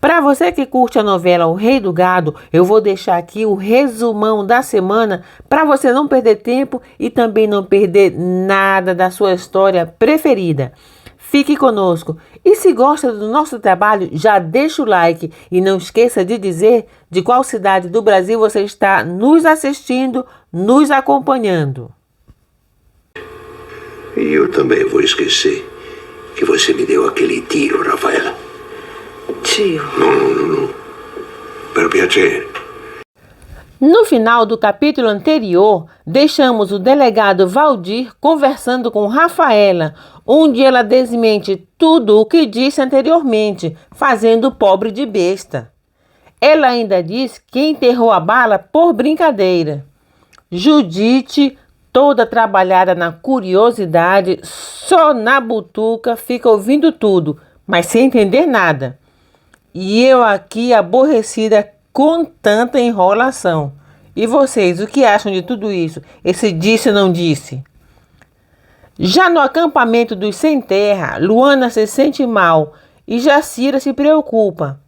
Para você que curte a novela O Rei do Gado, eu vou deixar aqui o resumão da semana para você não perder tempo e também não perder nada da sua história preferida. Fique conosco e se gosta do nosso trabalho, já deixa o like e não esqueça de dizer de qual cidade do Brasil você está nos assistindo, nos acompanhando. E eu também vou esquecer que você me deu aquele tiro, Rafaela. Tio. Não. Per piacere. No final do capítulo anterior, deixamos o delegado Valdir conversando com Rafaela, onde ela desmente tudo o que disse anteriormente, fazendo o pobre de besta. Ela ainda diz que enterrou a bala por brincadeira. Judite, toda trabalhada na curiosidade, só na butuca, fica ouvindo tudo, mas sem entender nada. E eu aqui aborrecida com tanta enrolação. E vocês, o que acham de tudo isso? Esse disse ou não disse? Já no acampamento dos Sem Terra, Luana se sente mal e Jacira se preocupa.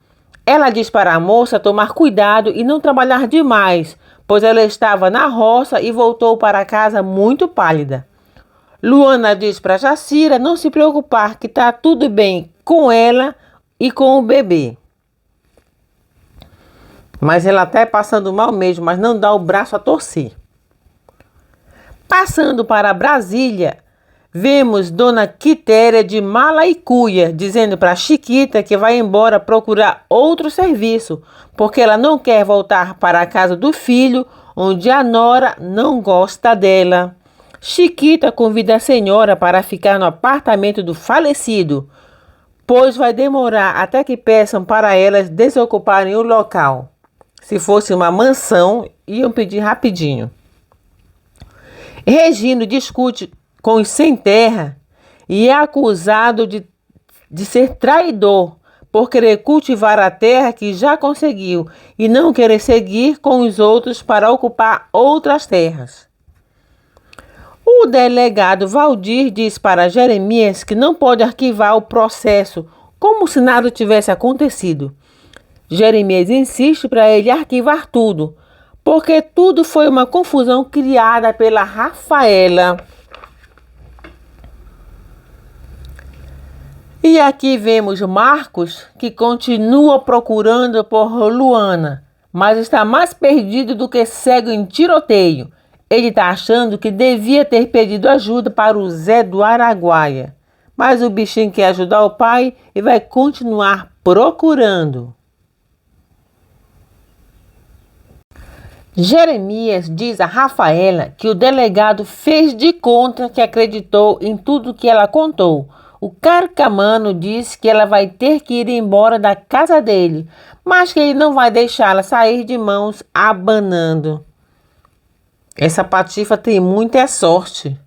Ela diz para a moça tomar cuidado e não trabalhar demais, pois ela estava na roça e voltou para casa muito pálida. Luana diz para Jacira não se preocupar, que está tudo bem com ela e com o bebê. Mas ela está passando mal mesmo, mas não dá o braço a torcer. Passando para Brasília, vemos Dona Quitéria de mala e cuia, dizendo para Chiquita que vai embora procurar outro serviço, porque ela não quer voltar para a casa do filho, onde a nora não gosta dela. Chiquita convida a senhora para ficar no apartamento do falecido, pois vai demorar até que peçam para elas desocuparem o local. Se fosse uma mansão, iam pedir rapidinho. Regino discute com os Sem Terra e é acusado de ser traidor por querer cultivar a terra que já conseguiu e não querer seguir com os outros para ocupar outras terras. O delegado Valdir diz para Jeremias que não pode arquivar o processo como se nada tivesse acontecido. Jeremias insiste para ele arquivar tudo, porque tudo foi uma confusão criada pela Rafaela. E aqui vemos Marcos, que continua procurando por Luana, mas está mais perdido do que cego em tiroteio. Ele está achando que devia ter pedido ajuda para o Zé do Araguaia, mas o bichinho quer ajudar o pai e vai continuar procurando. Jeremias diz a Rafaela que o delegado fez de conta que acreditou em tudo que ela contou. O carcamano diz que ela vai ter que ir embora da casa dele, mas que ele não vai deixá-la sair de mãos abanando. Essa patifa tem muita sorte.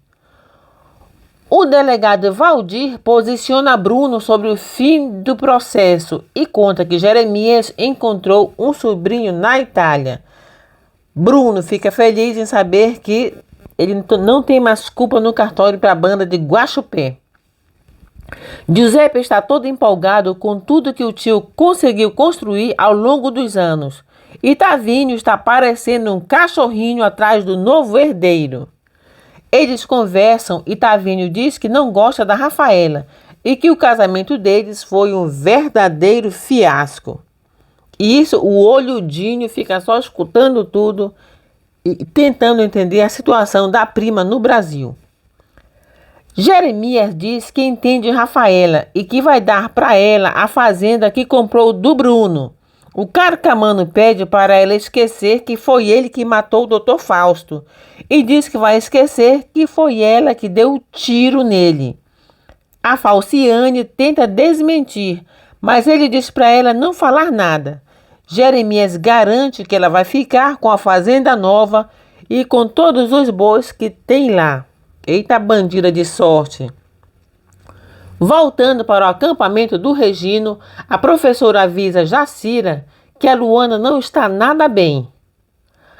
O delegado Valdir posiciona Bruno sobre o fim do processo e conta que Jeremias encontrou um sobrinho na Itália. Bruno fica feliz em saber que ele não tem mais culpa no cartório para a banda de Guaxupé. Giuseppe está todo empolgado com tudo que o tio conseguiu construir ao longo dos anos. E Tavinho está parecendo um cachorrinho atrás do novo herdeiro. Eles conversam e Tavinho diz que não gosta da Rafaela e que o casamento deles foi um verdadeiro fiasco. E isso, o olhudinho fica só escutando tudo e tentando entender a situação da prima no Brasil. Jeremias diz que entende Rafaela e que vai dar para ela a fazenda que comprou do Bruno. O carcamano pede para ela esquecer que foi ele que matou o Dr. Fausto e diz que vai esquecer que foi ela que deu o tiro nele. A Falciane tenta desmentir, mas ele diz para ela não falar nada. Jeremias garante que ela vai ficar com a fazenda nova e com todos os bois que tem lá. Eita bandida de sorte! Voltando para o acampamento do Regino, a professora avisa Jacira que a Luana não está nada bem.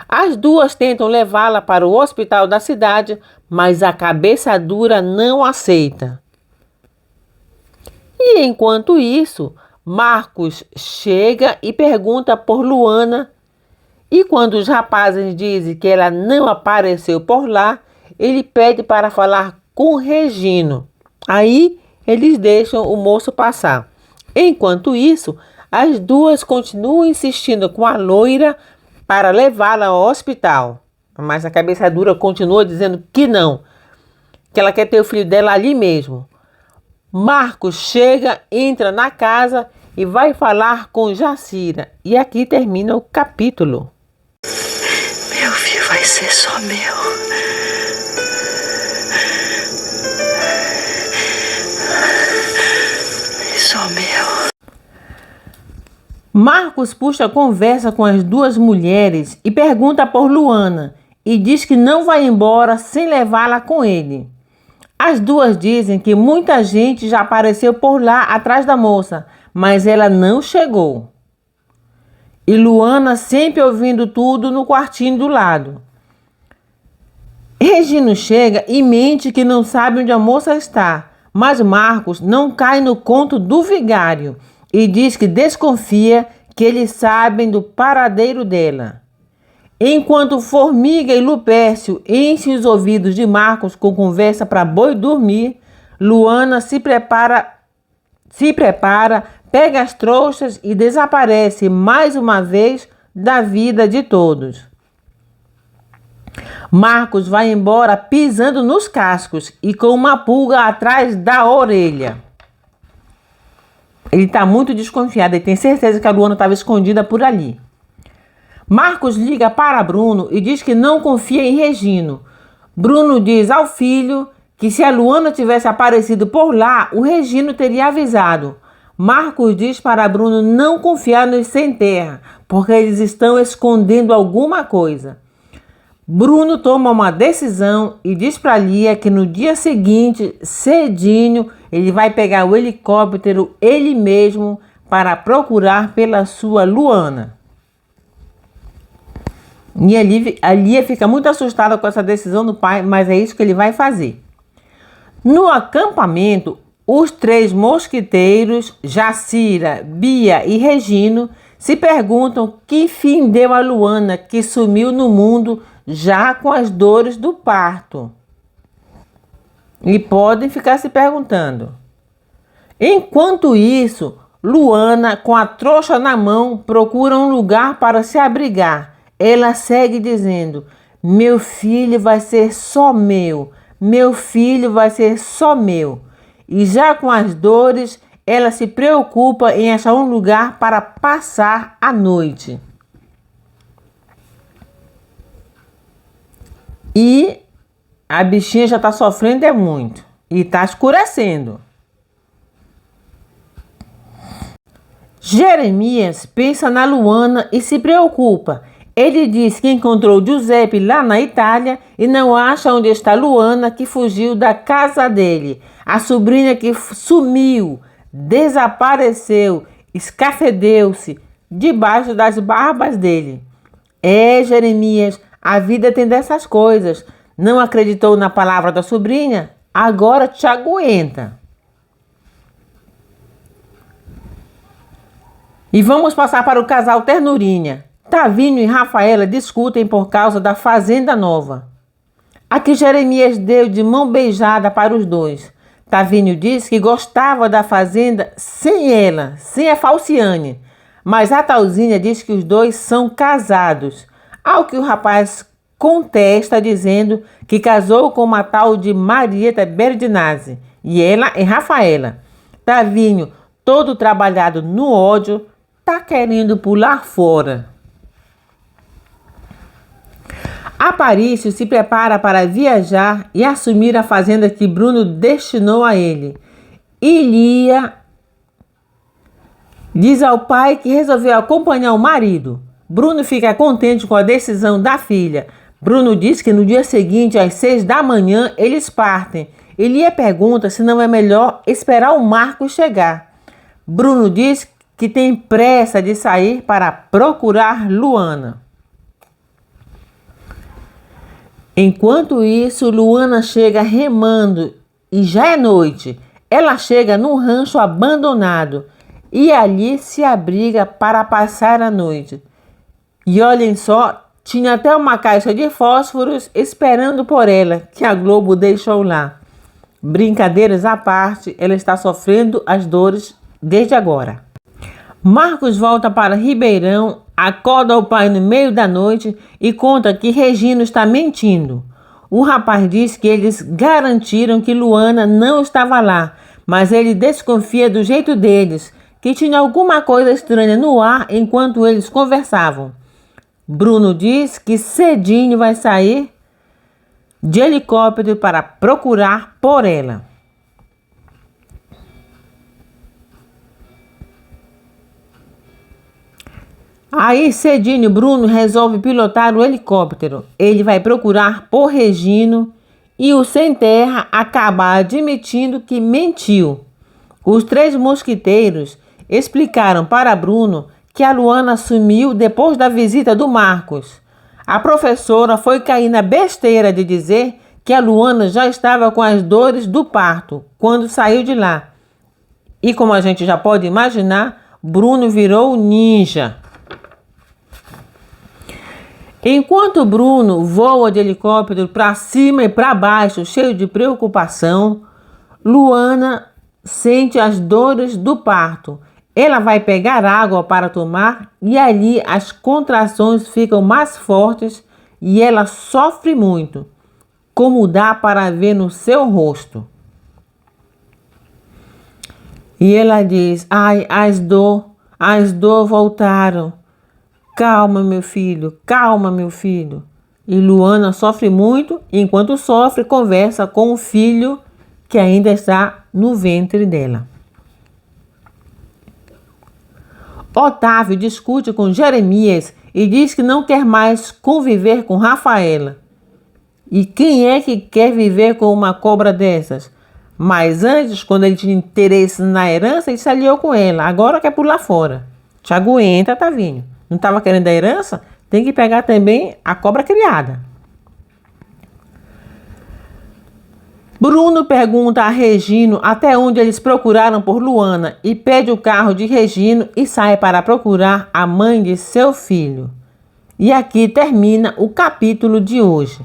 As duas tentam levá-la para o hospital da cidade, mas a cabeça dura não aceita. E enquanto isso, Marcos chega e pergunta por Luana, e quando os rapazes dizem que ela não apareceu por lá, ele pede para falar com Regino. Aí eles deixam o moço passar. Enquanto isso, as duas continuam insistindo com a loira para levá-la ao hospital. Mas a cabeça dura continua dizendo que não, que ela quer ter o filho dela ali mesmo. Marcos chega, entra na casa e vai falar com Jacira. E aqui termina o capítulo. Meu filho vai ser só meu. Só meu. Marcos puxa a conversa com as duas mulheres e pergunta por Luana. E diz que não vai embora sem levá-la com ele. As duas dizem que muita gente já apareceu por lá atrás da moça, mas ela não chegou. E Luana sempre ouvindo tudo no quartinho do lado. Regino chega e mente que não sabe onde a moça está, mas Marcos não cai no conto do vigário e diz que desconfia que eles sabem do paradeiro dela. Enquanto Formiga e Lupércio enchem os ouvidos de Marcos com conversa para boi dormir, Luana se prepara, pega as trouxas e desaparece mais uma vez da vida de todos. Marcos vai embora pisando nos cascos e com uma pulga atrás da orelha. Ele está muito desconfiado e tem certeza que a Luana estava escondida por ali. Marcos liga para Bruno e diz que não confia em Regino. Bruno diz ao filho que se a Luana tivesse aparecido por lá, o Regino teria avisado. Marcos diz para Bruno não confiar nos sem terra, porque eles estão escondendo alguma coisa. Bruno toma uma decisão e diz para Lia que no dia seguinte, cedinho, ele vai pegar o helicóptero ele mesmo para procurar pela sua Luana. E a Lia fica muito assustada com essa decisão do pai, mas é isso que ele vai fazer. No acampamento, os três mosquiteiros, Jacira, Bia e Regino, se perguntam que fim deu a Luana, que sumiu no mundo já com as dores do parto. E podem ficar se perguntando. Enquanto isso, Luana, com a trouxa na mão, procura um lugar para se abrigar. Ela segue dizendo: meu filho vai ser só meu, meu filho vai ser só meu. E já com as dores, ela se preocupa em achar um lugar para passar a noite. E a bichinha já está sofrendo muito e está escurecendo. Jeremias pensa na Luana e se preocupa. Ele diz que encontrou Giuseppe lá na Itália e não acha onde está Luana, que fugiu da casa dele. A sobrinha que sumiu, desapareceu, escafedeu-se debaixo das barbas dele. Jeremias, a vida tem dessas coisas. Não acreditou na palavra da sobrinha? Agora te aguenta. E vamos passar para o casal Ternurinha. Tavinho e Rafaela discutem por causa da fazenda nova. A que Jeremias deu de mão beijada para os dois. Tavinho disse que gostava da fazenda sem ela, sem a Falciane. Mas a Talzinha diz que os dois são casados. Ao que o rapaz contesta dizendo que casou com uma tal de Marieta Berdinazzi. E ela é Rafaela. Tavinho, todo trabalhado no ódio, tá querendo pular fora. Aparício se prepara para viajar e assumir a fazenda que Bruno destinou a ele. E Lia diz ao pai que resolveu acompanhar o marido. Bruno fica contente com a decisão da filha. Bruno diz que no dia seguinte, às 6 da manhã, eles partem. E Lia pergunta se não é melhor esperar o Marcos chegar. Bruno diz que tem pressa de sair para procurar Luana. Enquanto isso, Luana chega remando e já é noite. Ela chega num rancho abandonado e ali se abriga para passar a noite. E olhem só, tinha até uma caixa de fósforos esperando por ela, que a Globo deixou lá. Brincadeiras à parte, ela está sofrendo as dores desde agora. Marcos volta para Ribeirão, acorda o pai no meio da noite e conta que Regino está mentindo. O rapaz diz que eles garantiram que Luana não estava lá, mas ele desconfia do jeito deles, que tinha alguma coisa estranha no ar enquanto eles conversavam. Bruno diz que cedinho vai sair de helicóptero para procurar por ela. Aí cedinho Bruno resolve pilotar o helicóptero. Ele vai procurar por Regino e o Sem Terra acaba admitindo que mentiu. Os três mosquiteiros explicaram para Bruno que a Luana sumiu depois da visita do Marcos. A professora foi cair na besteira de dizer que a Luana já estava com as dores do parto quando saiu de lá. E como a gente já pode imaginar, Bruno virou ninja. Enquanto Bruno voa de helicóptero para cima e para baixo, cheio de preocupação, Luana sente as dores do parto. Ela vai pegar água para tomar e ali as contrações ficam mais fortes e ela sofre muito, como dá para ver no seu rosto. E ela diz: ai, as dor voltaram. Calma, meu filho, calma, meu filho. E Luana sofre muito, e enquanto sofre, conversa com o filho que ainda está no ventre dela. Otávio discute com Jeremias e diz que não quer mais conviver com Rafaela. E quem é que quer viver com uma cobra dessas? Mas antes, quando ele tinha interesse na herança, ele se aliou com ela. Agora quer pular fora. Te aguenta, Tavinho. Não estava querendo a herança? Tem que pegar também a cobra criada. Bruno pergunta a Regino até onde eles procuraram por Luana e pede o carro de Regino e sai para procurar a mãe de seu filho. E aqui termina o capítulo de hoje.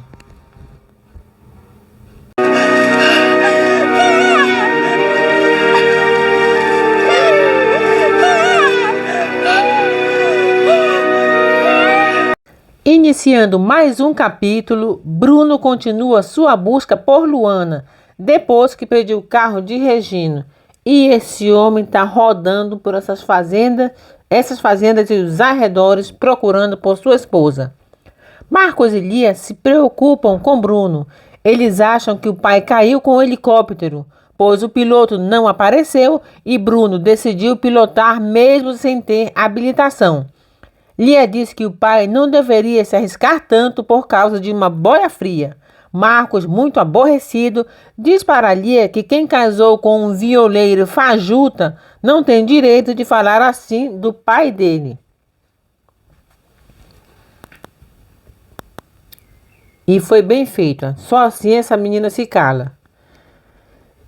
Iniciando mais um capítulo, Bruno continua sua busca por Luana, depois que perdeu o carro de Regino. E esse homem está rodando por essas fazendas e os arredores procurando por sua esposa. Marcos e Lia se preocupam com Bruno. Eles acham que o pai caiu com o helicóptero, pois o piloto não apareceu e Bruno decidiu pilotar mesmo sem ter habilitação. Lia diz que o pai não deveria se arriscar tanto por causa de uma boia fria. Marcos, muito aborrecido, diz para Lia que quem casou com um violeiro fajuta não tem direito de falar assim do pai dele. E foi bem feito, só assim essa menina se cala.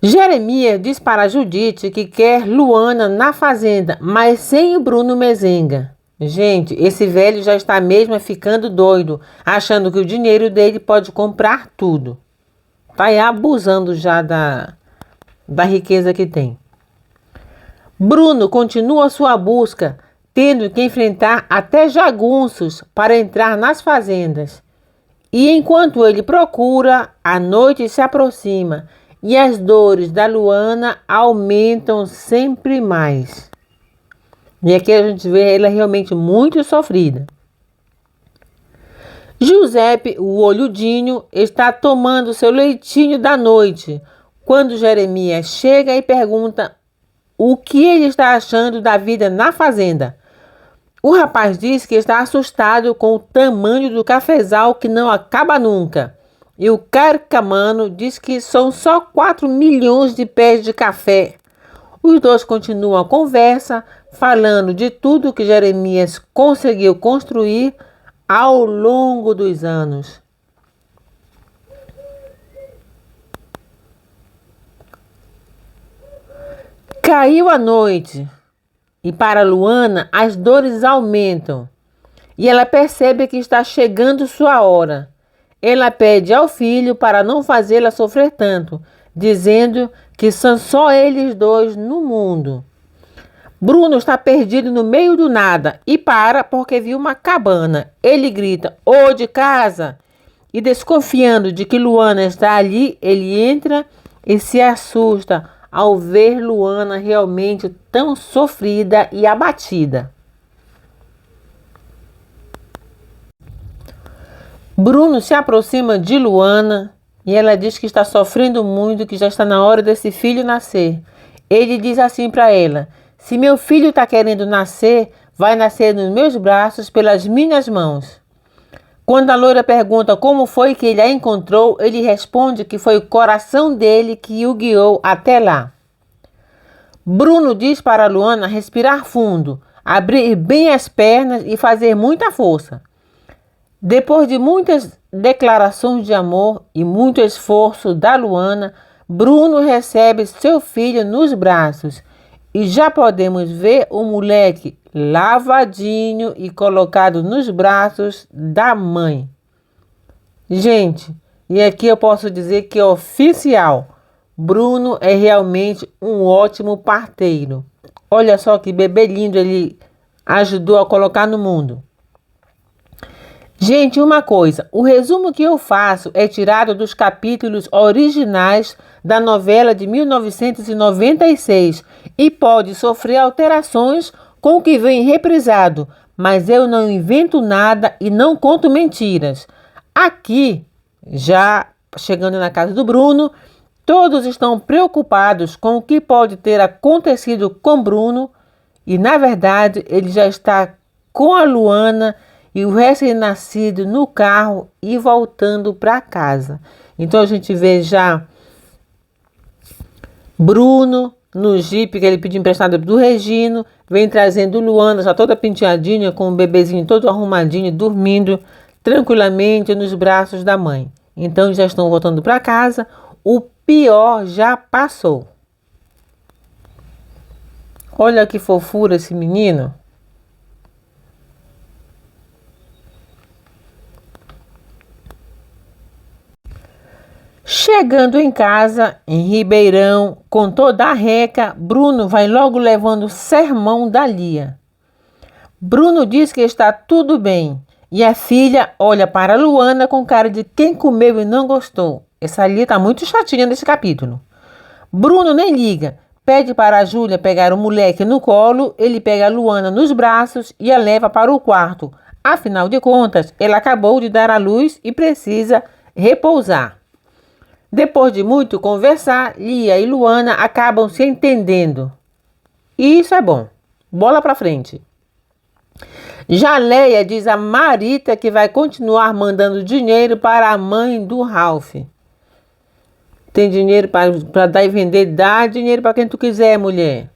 Jeremias diz para Judite que quer Luana na fazenda, mas sem o Bruno Mezenga. Gente, esse velho já está mesmo ficando doido, achando que o dinheiro dele pode comprar tudo. Está aí abusando já da riqueza que tem. Bruno continua sua busca, tendo que enfrentar até jagunços para entrar nas fazendas. E enquanto ele procura, a noite se aproxima e as dores da Luana aumentam sempre mais. E aqui a gente vê ela realmente muito sofrida. Giuseppe, o olhudinho, está tomando seu leitinho da noite, quando Jeremias chega e pergunta o que ele está achando da vida na fazenda. O rapaz diz que está assustado com o tamanho do cafezal que não acaba nunca. E o carcamano diz que são só 4 milhões de pés de café. Os dois continuam a conversa, falando de tudo que Jeremias conseguiu construir ao longo dos anos. Caiu a noite e para Luana as dores aumentam. E ela percebe que está chegando sua hora. Ela pede ao filho para não fazê-la sofrer tanto, dizendo que são só eles dois no mundo. Bruno está perdido no meio do nada e para porque viu uma cabana. Ele grita: "Ô de casa!" E desconfiando de que Luana está ali, ele entra e se assusta ao ver Luana realmente tão sofrida e abatida. Bruno se aproxima de Luana e ela diz que está sofrendo muito, que já está na hora desse filho nascer. Ele diz assim para ela: "Se meu filho está querendo nascer, vai nascer nos meus braços pelas minhas mãos." Quando a loira pergunta como foi que ele a encontrou, ele responde que foi o coração dele que o guiou até lá. Bruno diz para Luana respirar fundo, abrir bem as pernas e fazer muita força. Depois de muitas declarações de amor e muito esforço da Luana, Bruno recebe seu filho nos braços e já podemos ver o moleque lavadinho e colocado nos braços da mãe. Gente, e aqui eu posso dizer que é oficial. Bruno é realmente um ótimo parteiro. Olha só que bebê lindo ele ajudou a colocar no mundo. Gente, uma coisa, o resumo que eu faço é tirado dos capítulos originais da novela de 1996 e pode sofrer alterações com o que vem reprisado, mas eu não invento nada e não conto mentiras. Aqui, já chegando na casa do Bruno, todos estão preocupados com o que pode ter acontecido com Bruno e, na verdade, ele já está com a Luana e o recém-nascido no carro e voltando para casa. Então a gente vê já Bruno no jipe que ele pediu emprestado do Regino, vem trazendo Luana já toda penteadinha, com o bebezinho todo arrumadinho, dormindo tranquilamente nos braços da mãe. Então já estão voltando para casa, o pior já passou. Olha que fofura esse menino. Chegando em casa, em Ribeirão, com toda a reca, Bruno vai logo levando sermão da Lia. Bruno diz que está tudo bem e a filha olha para Luana com cara de quem comeu e não gostou. Essa Lia está muito chatinha nesse capítulo. Bruno nem liga, pede para a Júlia pegar o moleque no colo, ele pega a Luana nos braços e a leva para o quarto. Afinal de contas, ela acabou de dar à luz e precisa repousar. Depois de muito conversar, Lia e Luana acabam se entendendo. E isso é bom. Bola para frente. Já Leia diz a Marita que vai continuar mandando dinheiro para a mãe do Ralph. Tem dinheiro para dar e vender? Dá dinheiro para quem tu quiser, mulher.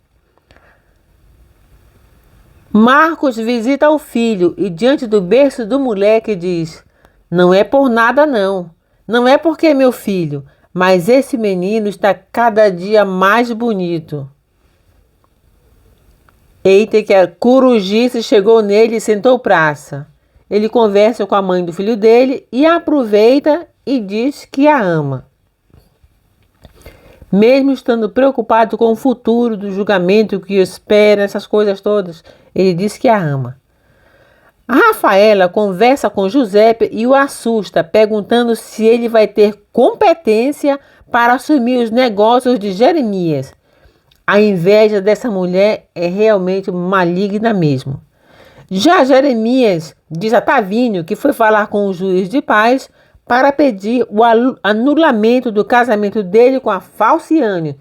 Marcos visita o filho e diante do berço do moleque diz: "Não é por nada não. Não é porque é meu filho, mas esse menino está cada dia mais bonito." Eita, que a corujice chegou nele e sentou praça. Ele conversa com a mãe do filho dele e aproveita e diz que a ama. Mesmo estando preocupado com o futuro, do julgamento que o espera, essas coisas todas, ele diz que a ama. A Rafaela conversa com Giuseppe e o assusta, perguntando se ele vai ter competência para assumir os negócios de Jeremias. A inveja dessa mulher é realmente maligna mesmo. Já Jeremias diz a Tavinho que foi falar com o juiz de paz para pedir o anulamento do casamento dele com a Falciane.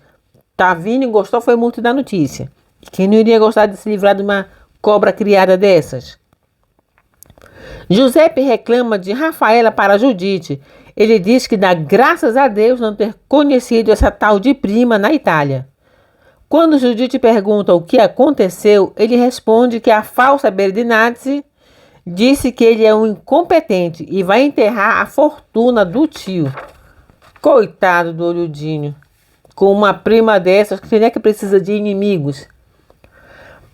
Tavinho gostou, foi muito da notícia. Quem não iria gostar de se livrar de uma cobra criada dessas? Giuseppe reclama de Rafaela para Judite. Ele diz que dá graças a Deus não ter conhecido essa tal de prima na Itália. Quando Judite pergunta o que aconteceu, ele responde que a falsa Berdinazzi disse que ele é um incompetente e vai enterrar a fortuna do tio. Coitado do Olhudinho. Com uma prima dessas, quem é que precisa de inimigos?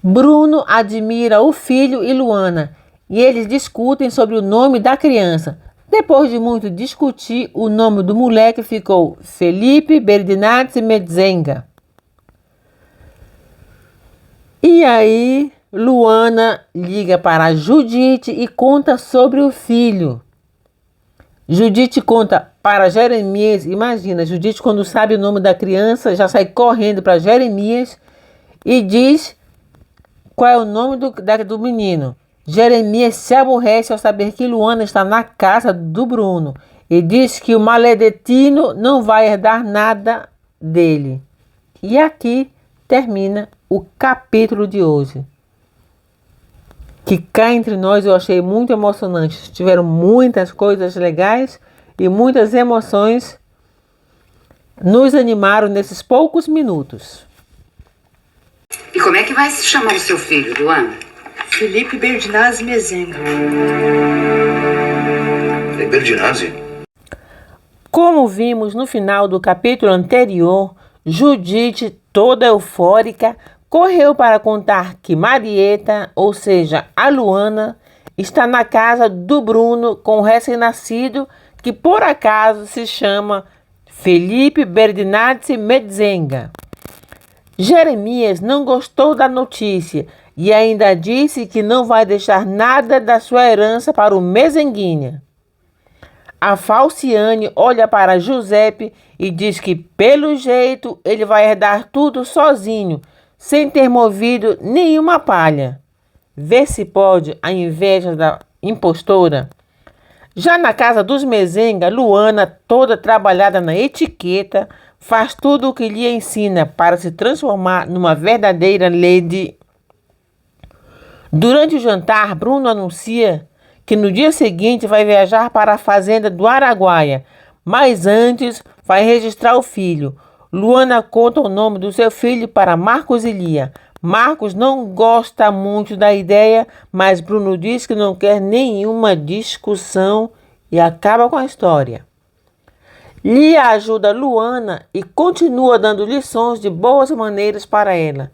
Bruno admira o filho e Luana e eles discutem sobre o nome da criança. Depois de muito discutir, o nome do moleque ficou Felipe Berdinazzi Metzenga. E aí, Luana liga para Judite e conta sobre o filho. Judite conta para Jeremias. Imagina, Judite, quando sabe o nome da criança, já sai correndo para Jeremias e diz qual é o nome do menino. Jeremias se aborrece ao saber que Luana está na casa do Bruno e diz que o maledetino não vai herdar nada dele. E aqui termina o capítulo de hoje, que cá entre nós eu achei muito emocionante. Tiveram muitas coisas legais e muitas emoções nos animaram nesses poucos minutos. E como é que vai se chamar o seu filho, Luana? Felipe Berdinazzi Metzenga. É Berdinazzi? Como vimos no final do capítulo anterior, Judite, toda eufórica, correu para contar que Marieta, ou seja, a Luana, está na casa do Bruno com o recém-nascido que por acaso se chama Felipe Berdinazzi Metzenga. Jeremias não gostou da notícia e ainda disse que não vai deixar nada da sua herança para o Metzenguinha. A Falciane olha para Giuseppe e diz que, pelo jeito, ele vai herdar tudo sozinho, sem ter movido nenhuma palha. Vê se pode a inveja da impostora. Já na casa dos Metzenga, Luana, toda trabalhada na etiqueta, faz tudo o que lhe ensina para se transformar numa verdadeira lady. Durante o jantar, Bruno anuncia que no dia seguinte vai viajar para a fazenda do Araguaia, mas antes vai registrar o filho. Luana conta o nome do seu filho para Marcos e Lia. Marcos não gosta muito da ideia, mas Bruno diz que não quer nenhuma discussão e acaba com a história. Lia ajuda Luana e continua dando lições de boas maneiras para ela.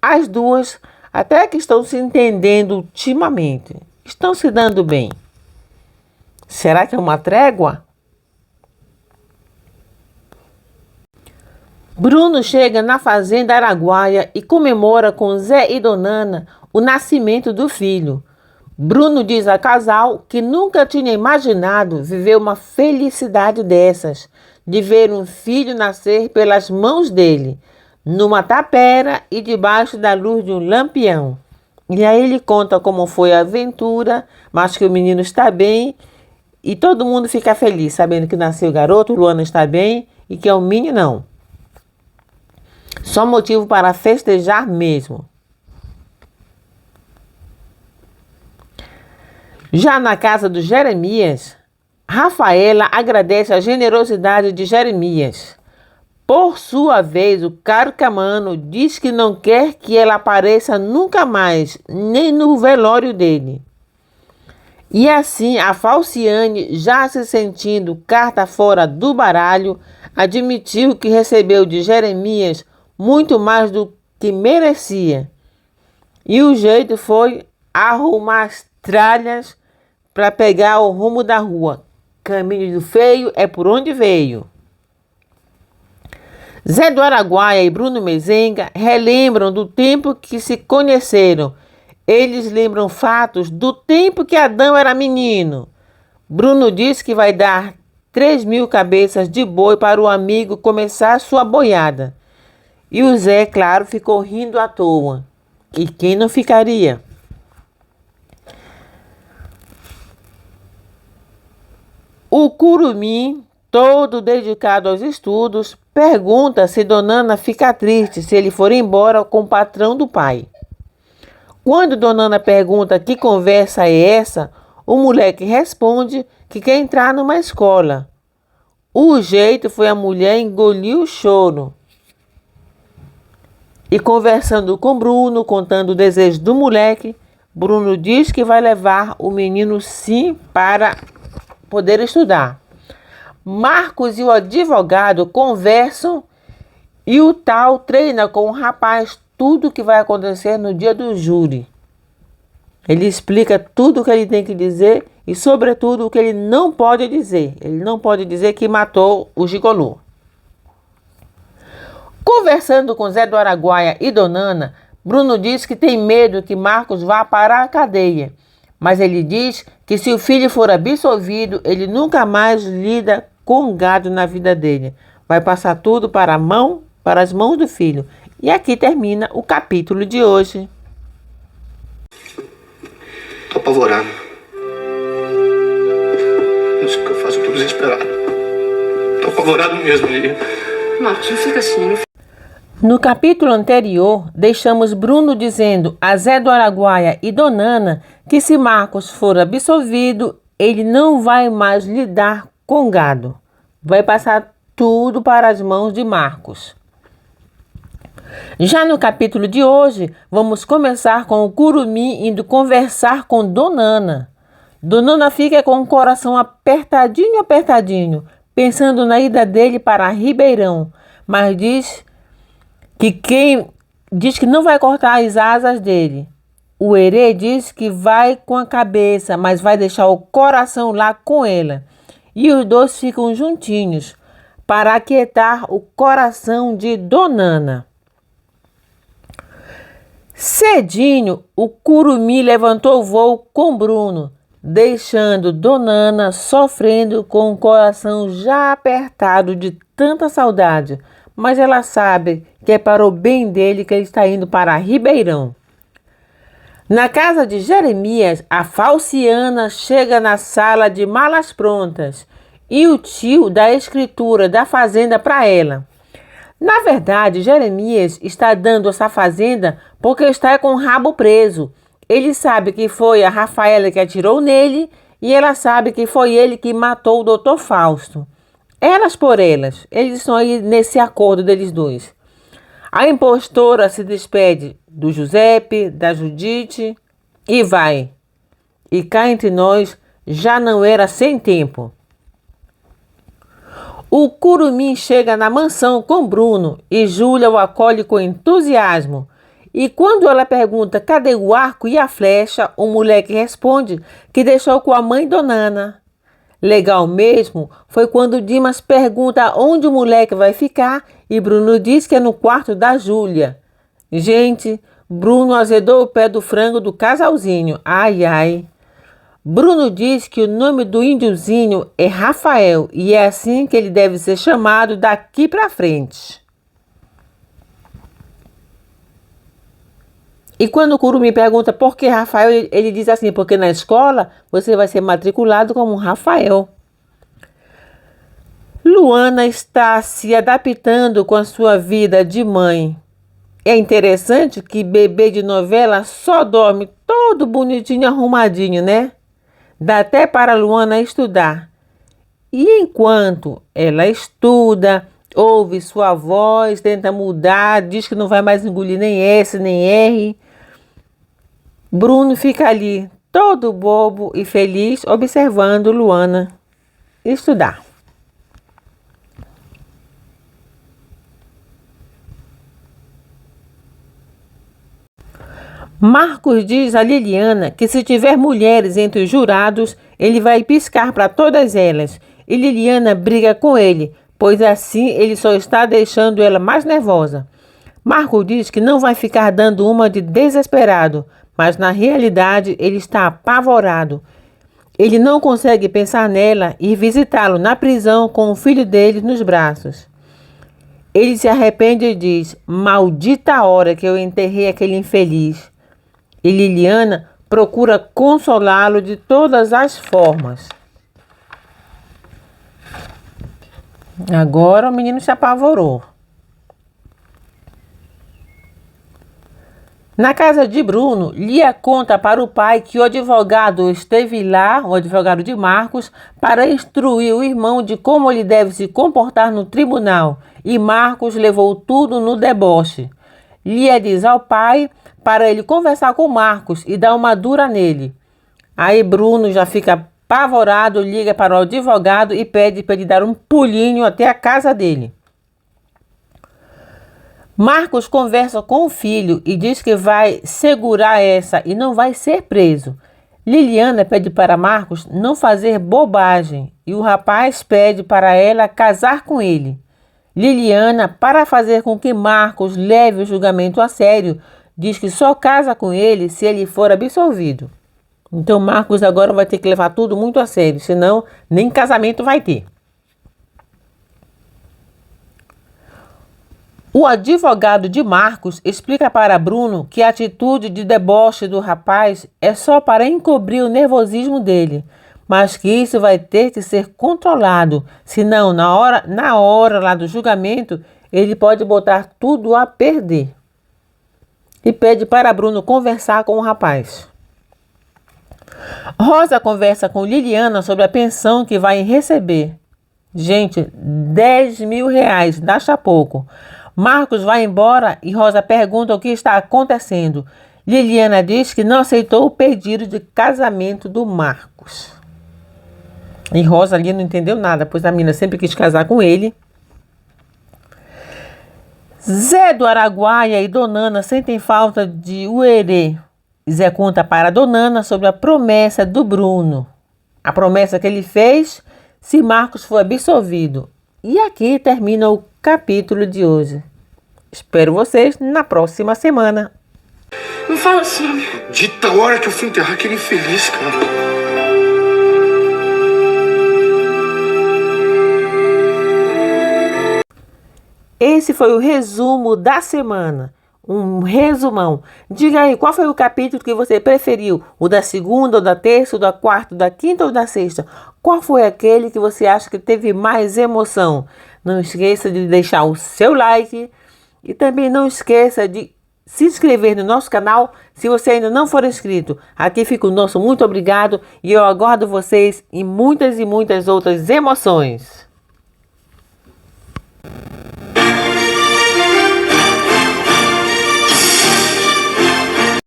As duas até que estão se entendendo ultimamente. Estão se dando bem. Será que é uma trégua? Bruno chega na fazenda Araguaia e comemora com Zé e Donana o nascimento do filho. Bruno diz ao casal que nunca tinha imaginado viver uma felicidade dessas, de ver um filho nascer pelas mãos dele, numa tapera e debaixo da luz de um lampião. E aí ele conta como foi a aventura, mas que o menino está bem e todo mundo fica feliz, sabendo que nasceu o garoto, Luana está bem e que é um meninão. Só motivo para festejar mesmo. Já na casa do Jeremias, Rafaela agradece a generosidade de Jeremias. Por sua vez, o Carcamano diz que não quer que ela apareça nunca mais, nem no velório dele. E assim, a Falciane, já se sentindo carta fora do baralho, admitiu que recebeu de Jeremias muito mais do que merecia. E o jeito foi arrumar as tralhas para pegar o rumo da rua. Caminho do feio é por onde veio. Zé do Araguaia e Bruno Metzenga relembram do tempo que se conheceram. Eles lembram fatos do tempo que Adão era menino. Bruno diz que vai dar 3.000 cabeças de boi para o amigo começar sua boiada. E o Zé, claro, ficou rindo à toa. E quem não ficaria? O Curumim, todo dedicado aos estudos, pergunta se Donana fica triste se ele for embora com o patrão do pai. Quando Donana pergunta que conversa é essa, o moleque responde que quer entrar numa escola. O jeito foi a mulher engolir o choro. E conversando com Bruno, contando o desejo do moleque, Bruno diz que vai levar o menino sim para poder estudar. Marcos e o advogado conversam e o tal treina com o rapaz tudo o que vai acontecer no dia do júri. Ele explica tudo o que ele tem que dizer e, sobretudo, o que ele não pode dizer. Ele não pode dizer que matou o gigolô. Conversando com Zé do Araguaia e Dona Ana, Bruno diz que tem medo que Marcos vá para a cadeia. Mas ele diz que se o filho for absolvido, ele nunca mais lida com gado na vida dele. Vai passar tudo para as mãos do filho. E aqui termina o capítulo de hoje. Tô apavorado. Não sei o que eu faço, eu tô desesperado. Tô apavorado mesmo, Lili. Marcos, não fica assim. No capítulo anterior, deixamos Bruno dizendo a Zé do Araguaia e Dona Ana que se Marcos for absolvido, ele não vai mais lidar com gado. Vai passar tudo para as mãos de Marcos. Já no capítulo de hoje, vamos começar com o Curumim indo conversar com Dona Ana. Dona Ana fica com o coração apertadinho, pensando na ida dele para Ribeirão, mas diz que não vai cortar as asas dele. O Herê diz que vai com a cabeça, mas vai deixar o coração lá com ela. E os dois ficam juntinhos para aquietar o coração de Dona Ana. Cedinho, o Curumim levantou o voo com Bruno, deixando Dona Ana sofrendo com o coração já apertado de tanta saudade. Mas ela sabe que é para o bem dele que ele está indo para Ribeirão. Na casa de Jeremias, a Falciana chega na sala de malas prontas e o tio dá a escritura da fazenda para ela. Na verdade, Jeremias está dando essa fazenda porque está com o rabo preso. Ele sabe que foi a Rafaela que atirou nele e ela sabe que foi ele que matou o Dr. Fausto. Elas por elas, eles estão aí nesse acordo deles dois. A impostora se despede do Giuseppe, da Judite e vai. E cá entre nós já não era sem tempo. O Curumim chega na mansão com Bruno e Júlia o acolhe com entusiasmo. E quando ela pergunta cadê o arco e a flecha, o moleque responde que deixou com a mãe Dona Ana. Legal mesmo foi quando Dimas pergunta onde o moleque vai ficar e Bruno diz que é no quarto da Júlia. Gente, Bruno azedou o pé do frango do casalzinho. Ai, ai. Bruno diz que o nome do índiozinho é Rafael e é assim que ele deve ser chamado daqui para frente. E quando o Curumim pergunta por que Rafael, ele diz assim, porque na escola você vai ser matriculado como Rafael. Luana está se adaptando com a sua vida de mãe. É interessante que bebê de novela só dorme todo bonitinho, arrumadinho, né? Dá até para Luana estudar. E enquanto ela estuda, ouve sua voz, tenta mudar, diz que não vai mais engolir nem S, nem R, Bruno fica ali, todo bobo e feliz, observando Luana estudar. Marcos diz a Liliana que se tiver mulheres entre os jurados, ele vai piscar para todas elas. E Liliana briga com ele, pois assim ele só está deixando ela mais nervosa. Marcos diz que não vai ficar dando uma de desesperado, mas na realidade ele está apavorado. Ele não consegue pensar nela e visitá-lo na prisão com o filho dele nos braços. Ele se arrepende e diz, maldita hora que eu enterrei aquele infeliz. E Liliana procura consolá-lo de todas as formas. Agora o menino se apavorou. Na casa de Bruno, Lia conta para o pai que o advogado esteve lá, o advogado de Marcos, para instruir o irmão de como ele deve se comportar no tribunal. E Marcos levou tudo no deboche. Lia diz ao pai para ele conversar com Marcos e dar uma dura nele. Aí Bruno já fica apavorado, liga para o advogado e pede para ele dar um pulinho até a casa dele. Marcos conversa com o filho e diz que vai segurar essa e não vai ser preso. Liliana pede para Marcos não fazer bobagem e o rapaz pede para ela casar com ele. Liliana, para fazer com que Marcos leve o julgamento a sério, diz que só casa com ele se ele for absolvido. Então Marcos agora vai ter que levar tudo muito a sério, senão nem casamento vai ter. O advogado de Marcos explica para Bruno que a atitude de deboche do rapaz é só para encobrir o nervosismo dele, mas que isso vai ter que ser controlado, senão na hora lá do julgamento ele pode botar tudo a perder. E pede para Bruno conversar com o rapaz. Rosa conversa com Liliana sobre a pensão que vai receber. Gente, 10 mil reais, acha pouco. Marcos vai embora e Rosa pergunta o que está acontecendo. Liliana diz que não aceitou o pedido de casamento do Marcos. E Rosa ali não entendeu nada, pois a menina sempre quis casar com ele. Zé do Araguaia e Donana sentem falta de Uerê. Zé conta para Donana sobre a promessa do Bruno. A promessa que ele fez se Marcos for absolvido. E aqui termina o capítulo de hoje. Espero vocês na próxima semana. Não fala assim. Dita a hora que eu fui enterrar aquele infeliz, cara. Esse foi o resumo da semana. Um resumão. Diga aí, qual foi o capítulo que você preferiu? O da segunda, ou da terça, ou da quarta, ou da quinta ou da sexta? Qual foi aquele que você acha que teve mais emoção? Não esqueça de deixar o seu like e também não esqueça de se inscrever no nosso canal se você ainda não for inscrito. Aqui fica o nosso muito obrigado e eu aguardo vocês em muitas e muitas outras emoções.